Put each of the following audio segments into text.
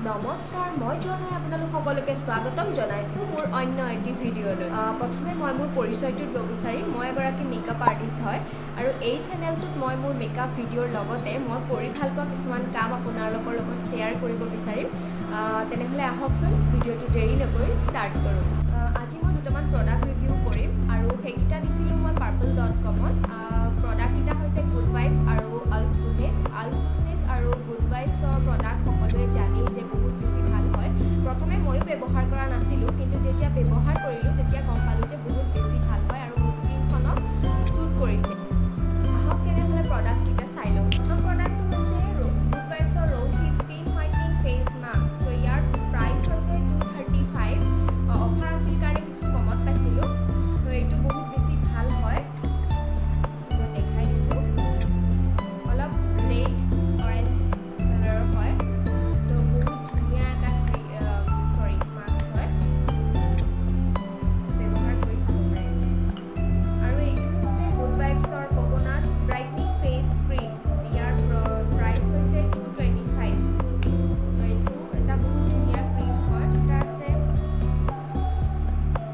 নমস্কাৰ, মই জনাই আপোনালোক সকলোকে স্বাগতম জনাইছোঁ মোৰ অন্য এটি ভিডিঅ'লৈ। প্ৰথমে মই মোৰ পৰিচয়টো দিব বিচাৰিম। মই এগৰাকী মেকআপ আৰ্টিষ্ট হয় আৰু এই চেনেলটোত মই মোৰ মেকআপ ভিডিঅ'ৰ লগতে মই কৰি ভাল পোৱা কিছুমান কাম আপোনালোকৰ লগত শ্বেয়াৰ কৰিব বিচাৰিম। তেনেহ'লে আহকচোন ভিডিঅ'টো দেৰি নকৰি ষ্টাৰ্ট কৰোঁ। আজি মই দুটামান প্ৰডাক্ট ৰিভিউ কৰিম আৰু সেইকেইটা দিছিলোঁ মই purple.com-ত। প্ৰডাক্টকেইটা হৈছে গুড ভাইবছ আৰু আল্ফ গুডনেছ আৰু গুড ভাইবছৰ প্ৰডাক্ট সকলোৱে জানেই যে বহুত বেছি ভাল হয়। প্ৰথমে ময়ো ব্যৱহাৰ কৰা নাছিলোঁ, কিন্তু যেতিয়া ব্যৱহাৰ কৰিলোঁ তেতিয়া গম পালোঁ যে বহুত বেছি ভাল হয় আৰু মোৰ স্কিনখনক শ্বুট কৰিছে। আহক তেনেহ'লে প্ৰডাক্টকেইটা চাই লওঁ। প্ৰথম প্ৰডাক্টটো হৈছে গুড ভাইবছৰ ৰ'জ হিপ স্কিন হোৱাইটনিং ফেচ মাস্ক। তো ইয়াৰ প্ৰাইচ হৈছে 235। অফাৰ আছিল কাৰণে কিছু কমত পাইছিলোঁ। তো এইটো বহুত বেছি ভাল হয়। মই দেখাই দিছোঁ, অলপ ৰেড অৰেঞ্জ কালাৰৰ হয়। তো বহুত ধুনীয়া এটা মাস্ক হয়, ব্যৱহাৰ কৰি চাব পাৰে। আৰু এইটো হৈছে গুড ভাইবছৰ কোকোনাট ব্ৰাইটনিং ফেচ ক্ৰীম। ইয়াৰ প্ৰাইচ হৈছে 225। এইটো এটা বহুত ধুনীয়া ক্ৰীম হয়। এটা আছে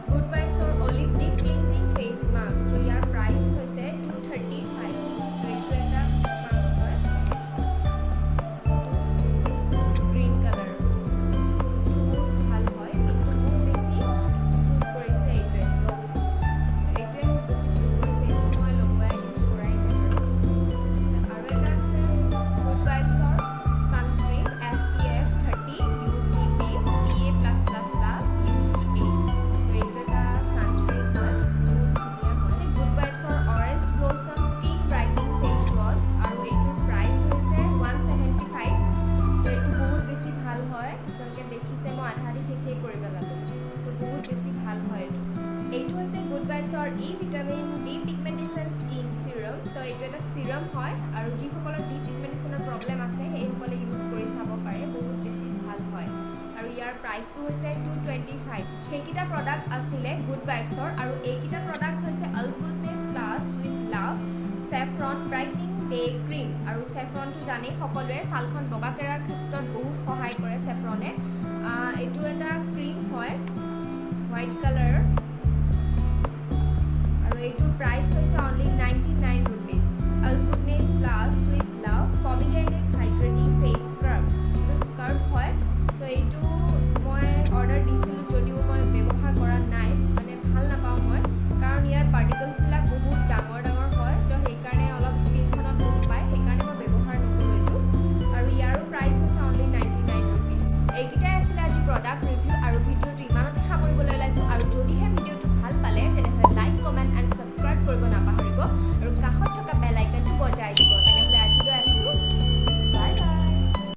গুড ভাইবছৰ olive deep cleansing face mask. তো ইয়াৰ প্ৰাইচ হৈছে 235। এইটো এটা মাস্ক হয়, গ্ৰীণ কালাৰ। বহুত ভাল হয়, কিন্তু মোক বেছি শ্বুট কৰিছে এইটোৱে। এইটোৱে মোক বেছি শ্বুট কৰিছে, এইটো মই লগোৱাই ইউজ কৰাই নাই আৰু এটা আছে Good ভাইবছৰ sunscreen SPF 30 UVB PA+++, UVA। তো এইটো এটা ছানস্ক্ৰীণ হয়, বহুত ধুনীয়া হয়। গুড ভাইবছৰ orange blossom skin brightening face wash আৰু এইটোৰ প্ৰাইচ হৈছে 175। তো এইটো বহুত বেছি ভাল হয়। আপোনালোকে দেখিছে মই আধা আধি শেষেই কৰি পেলালোঁ। তো বহুত বেছি ভাল হয় এইটো। এইটো হৈছে গুড ভাইবছৰ vitamin D pigmentation skin serum. তো এইটো এটা চিৰাম হয় আৰু যিসকলৰ ডি পিগমেণ্টেশ্যনৰ প্ৰব্লেম আছে সেইসকলে ইউজ কৰি চাব পাৰে, বহুত বেছি ভাল হয়। আৰু ইয়াৰ প্ৰাইচটো হৈছে 225। সেইকেইটা প্ৰডাক্ট আছিলে গুড ভাইবছৰ আৰু এইকেইটা প্ৰডাক্ট হৈছে Alps Goodness plus with love saffron brightening day cream. আৰু চেফ্ৰনটো জানেই সকলোৱে, ছালখন বগা কৰাৰ ক্ষেত্ৰত বহুত সহায় কৰে চেফ্ৰনে। এইটো এটা ক্ৰীম হয়, হোৱাইট কালাৰ আৰু এইটোৰ প্ৰাইচ হৈছে only 99 rupees. Alps Goodness plus with love pomegranate hydrating face scrub. এইটো স্কাৰ্ব হয়। তো এইটো